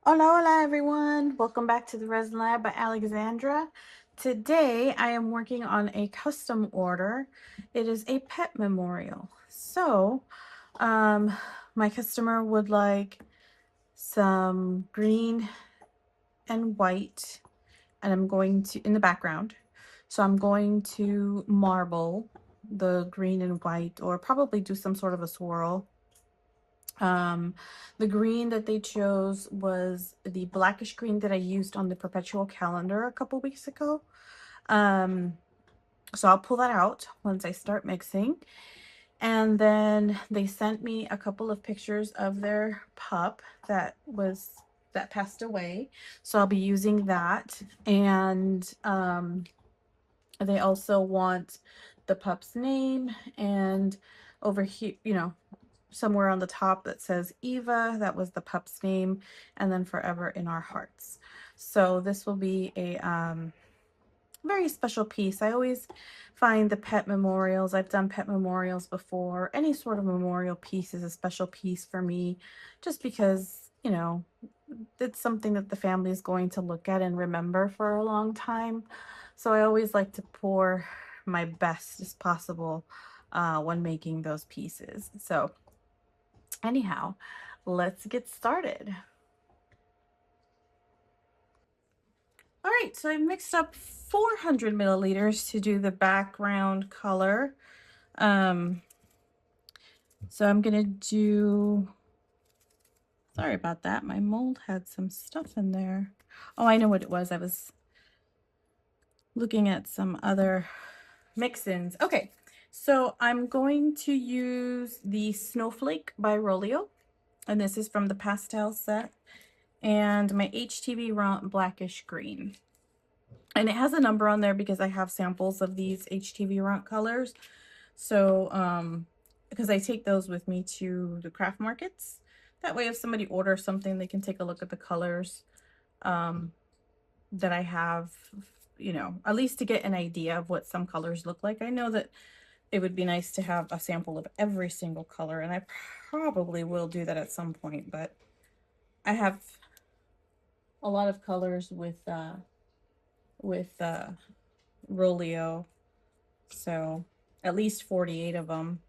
Hola, hola everyone. Welcome back to the Resin Lab by Alexandra. Today I am working on a custom order. It is a pet memorial. Um, my customer would like some green and white, and I'm going to, in the background. So I'm going to marble the green and white, or probably do some sort of a swirl. Um, the green that they chose was the blackish green that I used on the perpetual calendar a couple weeks ago. Um, so I'll pull that out once I start mixing. And then they sent me a couple of pictures of their pup that passed away. So I'll be using that. And they also want the pup's name, and over here, somewhere on the top that says Eva, that was the pup's name, and then forever in our hearts. So this will be a very special piece. I always find the pet memorials, I've done pet memorials before, any sort of memorial piece is a special piece for me, just because, it's something that the family is going to look at and remember for a long time. So I always like to pour my best as possible when making those pieces. So anyhow, let's get started. All right, so I mixed up 400 milliliters to do the background color. Um, so I'm gonna do, sorry about that, my mold had some stuff in there. Oh, I know what it was. I was looking at some other mix-ins. Okay, so I'm going to use the Snowflake by Rolio, and this is from the pastel set, and my HTV Ront Blackish Green. And it has a number on there because I have samples of these HTV Ront colors. So, because I take those with me to the craft markets. That way, if somebody orders something, they can take a look at the colors that I have, at least to get an idea of what some colors look like. I know that it would be nice to have a sample of every single color, and I probably will do that at some point, but I have a lot of colors with Rolio, so at least 48 of them.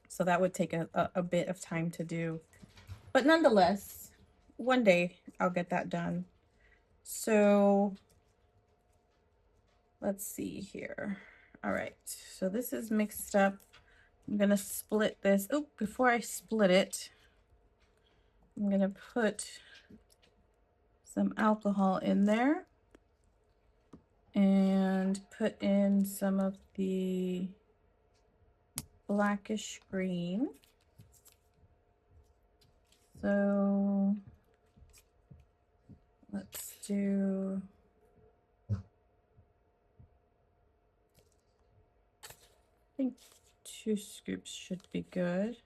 So that would take a bit of time to do. But nonetheless, one day I'll get that done. So let's see here. All right, so this is mixed up. I'm gonna split this. Oh, before I split it, I'm gonna put some alcohol in there and put in some of the blackish green. So let's do, I think 2 scoops should be good.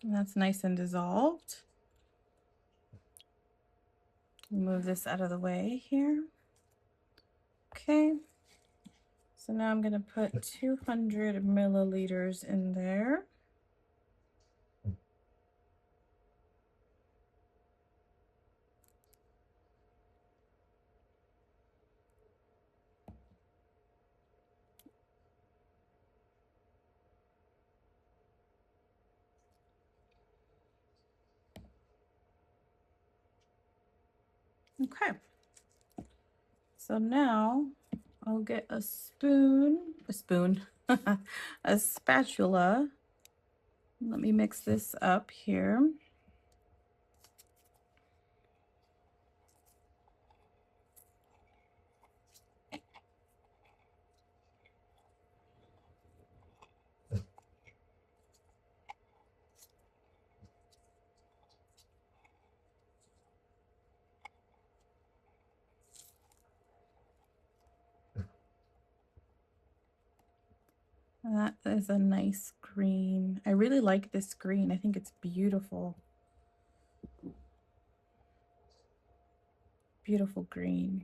And that's nice and dissolved. Move this out of the way here. Okay. So now I'm going to put 200 milliliters in there. Okay. So now I'll get a a spatula. Let me mix this up here. That is a nice green. I really like this green. I think it's beautiful. beautiful green.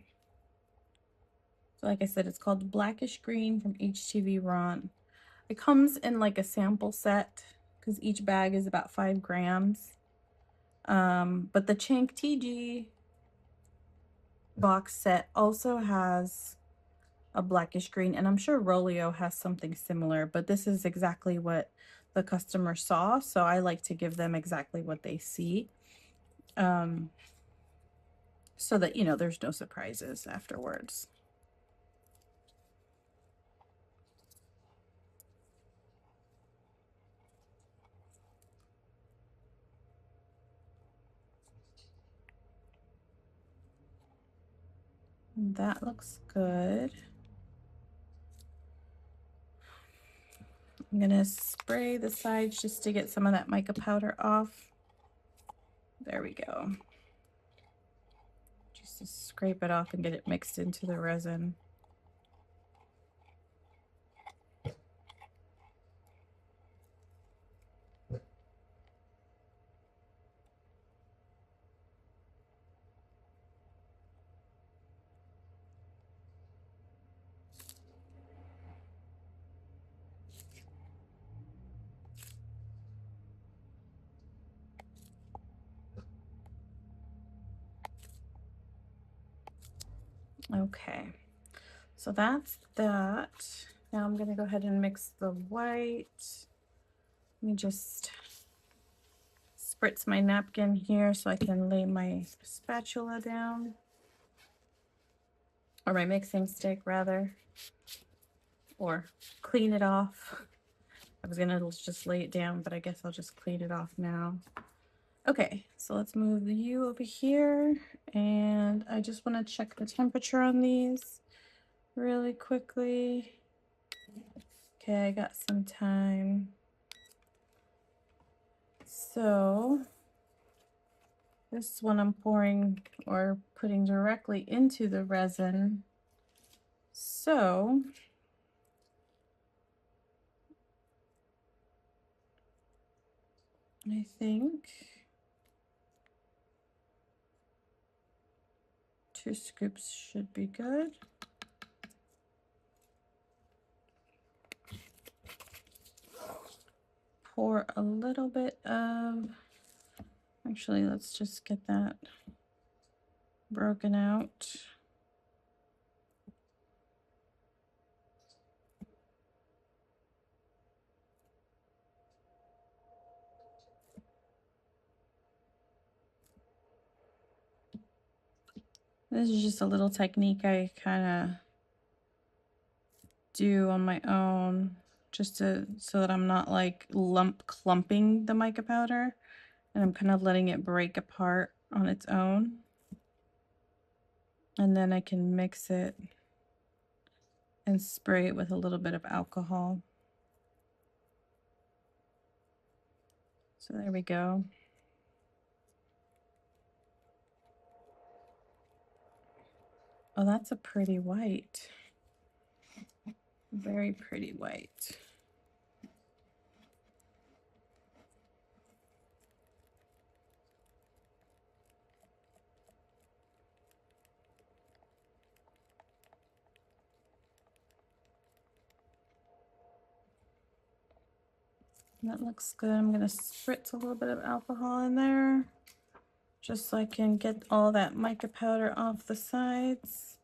So like I said, it's called Blackish Green from HTV Ron. It comes in like a sample set because each bag is about 5 grams. But the Chink TG box set also has a blackish green, and I'm sure Rolio has something similar, but this is exactly what the customer saw, so I like to give them exactly what they see, so that, you know, there's no surprises afterwards. That looks good. I'm gonna spray the sides just to get some of that mica powder off. There we go. Just to scrape it off and get it mixed into the resin. Okay, so that's that. Now I'm gonna go ahead and mix the white. Let me just spritz my napkin here so I can lay my spatula down, or my mixing stick rather, or clean it off. I was gonna just lay it down, but I guess I'll just clean it off now. Okay, so let's move you over here, and I just want to check the temperature on these really quickly. Okay, I got some time. So this one I'm pouring or putting directly into the resin. So I think 2 scoops should be good. Pour a little bit of, actually, let's just get that broken out. This is just a little technique I kind of do on my own, just so that I'm not like clumping the mica powder, and I'm kind of letting it break apart on its own. And then I can mix it and spray it with a little bit of alcohol. So there we go. Oh, that's a pretty white. Very pretty white. That looks good. I'm gonna spritz a little bit of alcohol in there, just so I can get all that mica powder off the sides.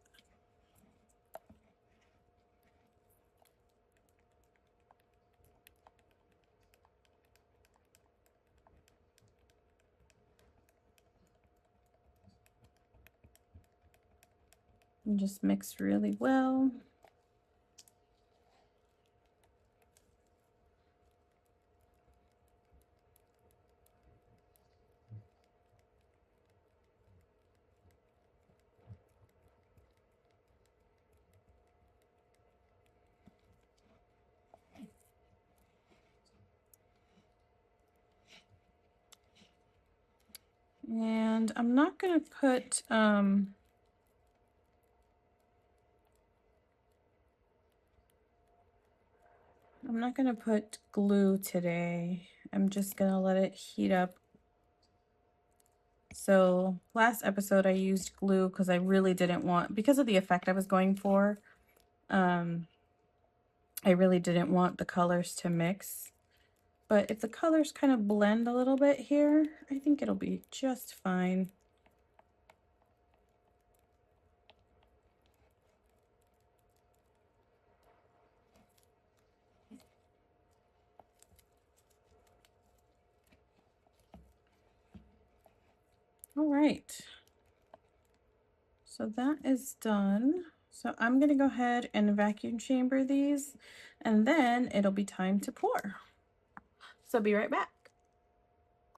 And just mix really well. And I'm not gonna put I'm not gonna put glue today. I'm just gonna let it heat up So last episode I used glue because I really didn't want, because of the effect I was going for, I really didn't want the colors to mix. But if the colors kind of blend a little bit here, I think it'll be just fine. All right. So that is done. So I'm going to go ahead and vacuum chamber these, and then it'll be time to pour. So I'll be right back.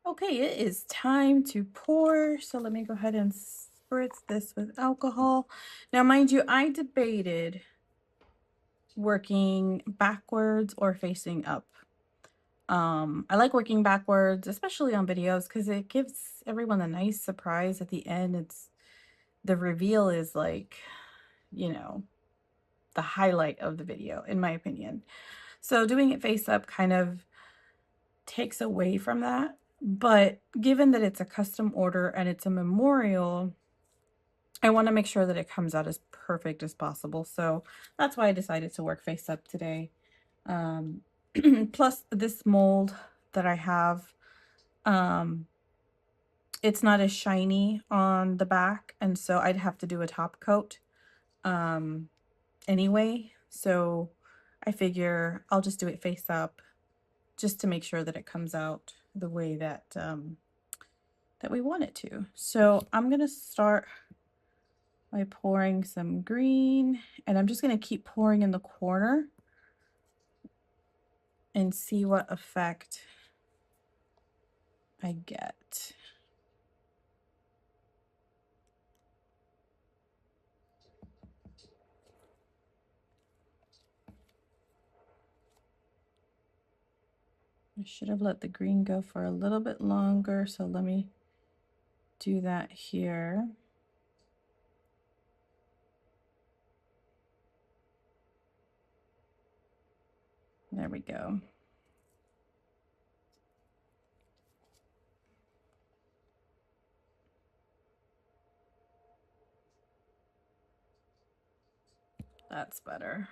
Okay, it is time to pour. So let me go ahead and spritz this with alcohol. Now, mind you, I debated working backwards or facing up. I like working backwards, especially on videos, because it gives everyone a nice surprise at the end. The reveal is like, you know, the highlight of the video, in my opinion. So doing it face up kind of takes away from that. But given that it's a custom order and it's a memorial, I want to make sure that it comes out as perfect as possible. So that's why I decided to work face up today. Plus this mold that I have, it's not as shiny on the back, and so I'd have to do a top coat anyway. So I figure I'll just do it face up just to make sure that it comes out the way that that we want it to. So I'm gonna start by pouring some green, and I'm just gonna keep pouring in the corner and see what effect I get. I should have let the green go for a little bit longer, so let me do that here. There we go. That's better.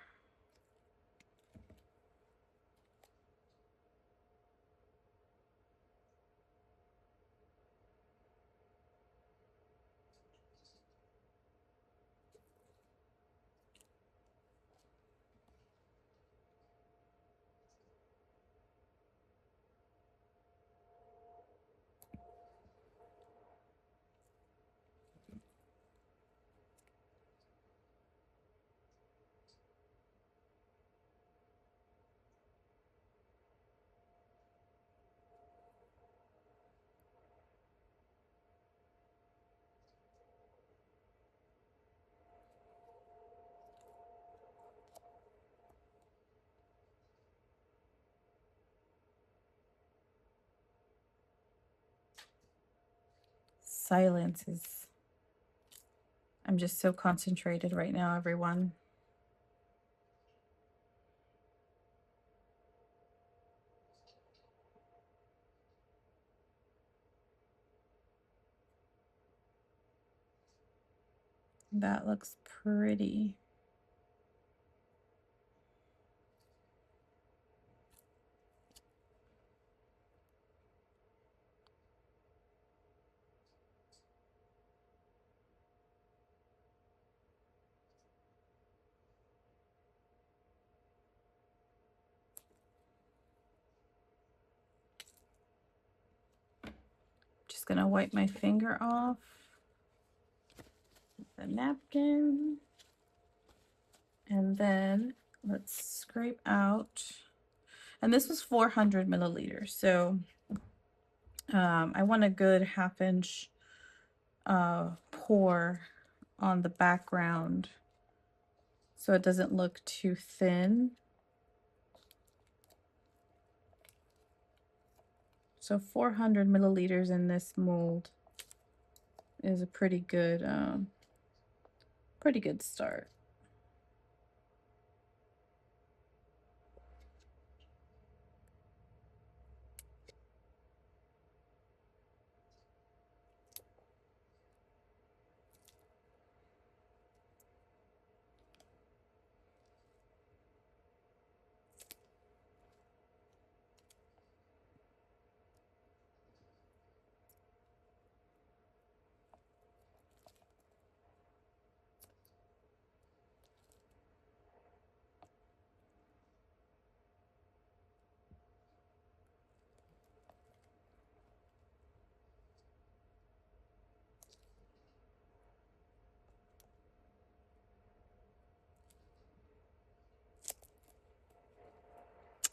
Silence is, I'm just so concentrated right now, everyone. That looks pretty. Just gonna wipe my finger off the napkin, and then let's scrape out. And this was 400 milliliters, so I want a good half-inch pour on the background so it doesn't look too thin. So 400 milliliters in this mold is a pretty good start.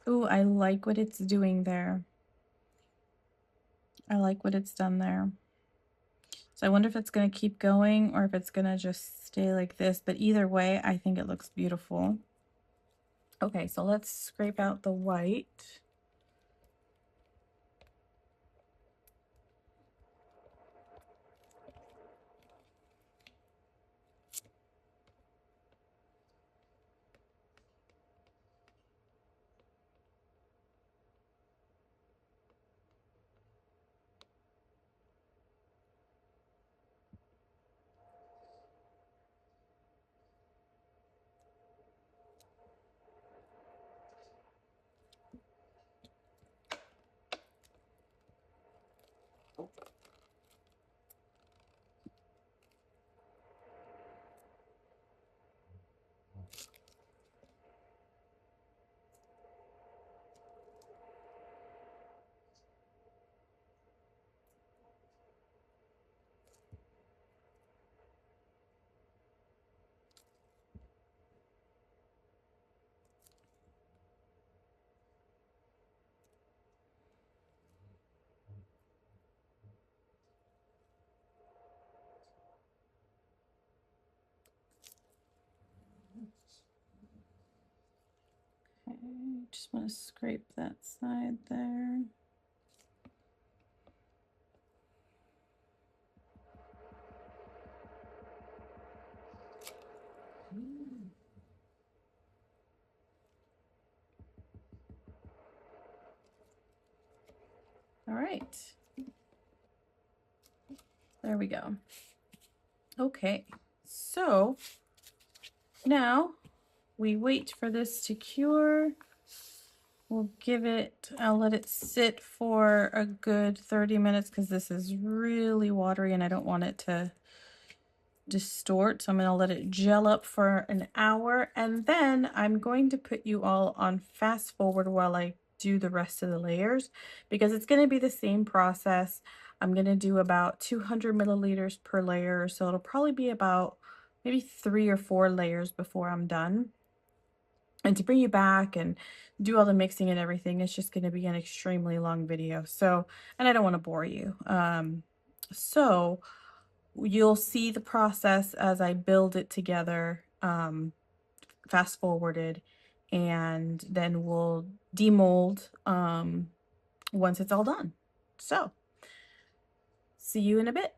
Ooh, I like what it's doing there. I like what it's done there. So I wonder if it's going to keep going or if it's going to just stay like this. But either way, I think it looks beautiful. Okay, so let's scrape out the white. Okay, just want to scrape that side there. All right. There we go. Okay, so now we wait for this to cure. We'll give it, I'll let it sit for a good 30 minutes because this is really watery and I don't want it to distort. So I'm going to let it gel up for an hour, and then I'm going to put you all on fast forward while I do the rest of the layers, because it's going to be the same process. I'm going to do about 200 milliliters per layer, so it'll probably be about maybe 3 or 4 layers before I'm done. And to bring you back and do all the mixing and everything, it's just going to be an extremely long video. So, and I don't want to bore you. So you'll see the process as I build it together, fast forwarded, and then we'll demold once it's all done. So, see you in a bit.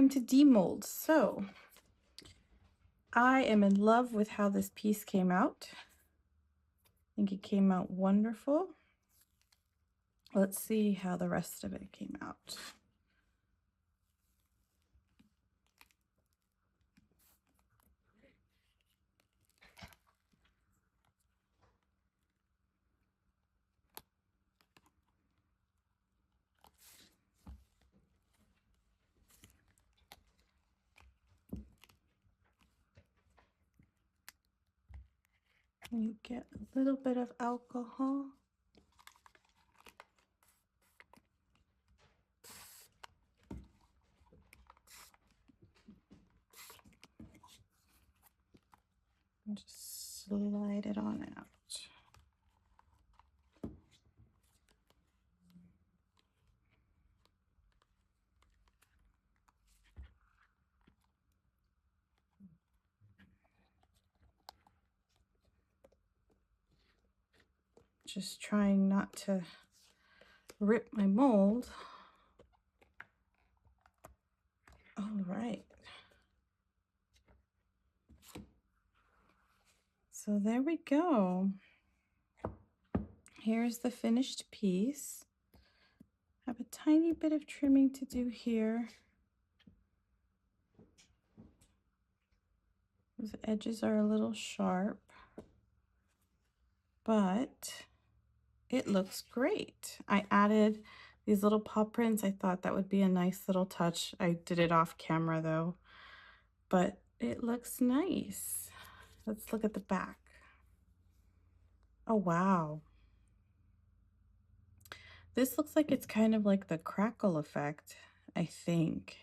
time to demold. So I am in love with how this piece came out. I think it came out wonderful. Let's see how the rest of it came out. You get a little bit of alcohol. And just slide it on out. Just trying not to rip my mold. All right. So there we go. Here's the finished piece. I have a tiny bit of trimming to do here. Those edges are a little sharp, but it looks great. I added these little paw prints. I thought that would be a nice little touch. I did it off camera though, but it looks nice. Let's look at the back. Oh, wow. This looks like it's kind of like the crackle effect, I think.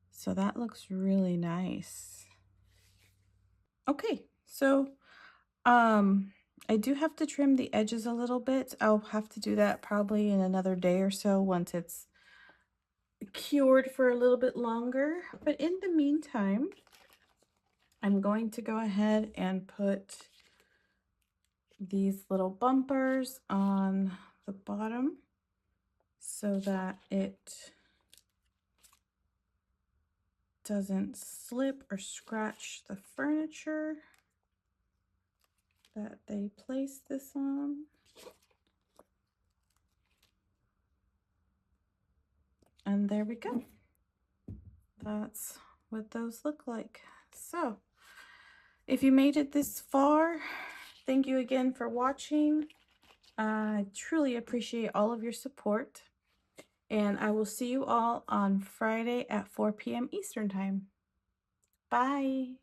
So that looks really nice. Okay, so I do have to trim the edges a little bit. I'll have to do that probably in another day or so once it's cured for a little bit longer. But in the meantime, I'm going to go ahead and put these little bumpers on the bottom so that it doesn't slip or scratch the furniture that they place this on. And there we go. That's what those look like. So if you made it this far, thank you again for watching. I truly appreciate all of your support. And I will see you all on Friday at 4 p.m. Eastern Time. Bye.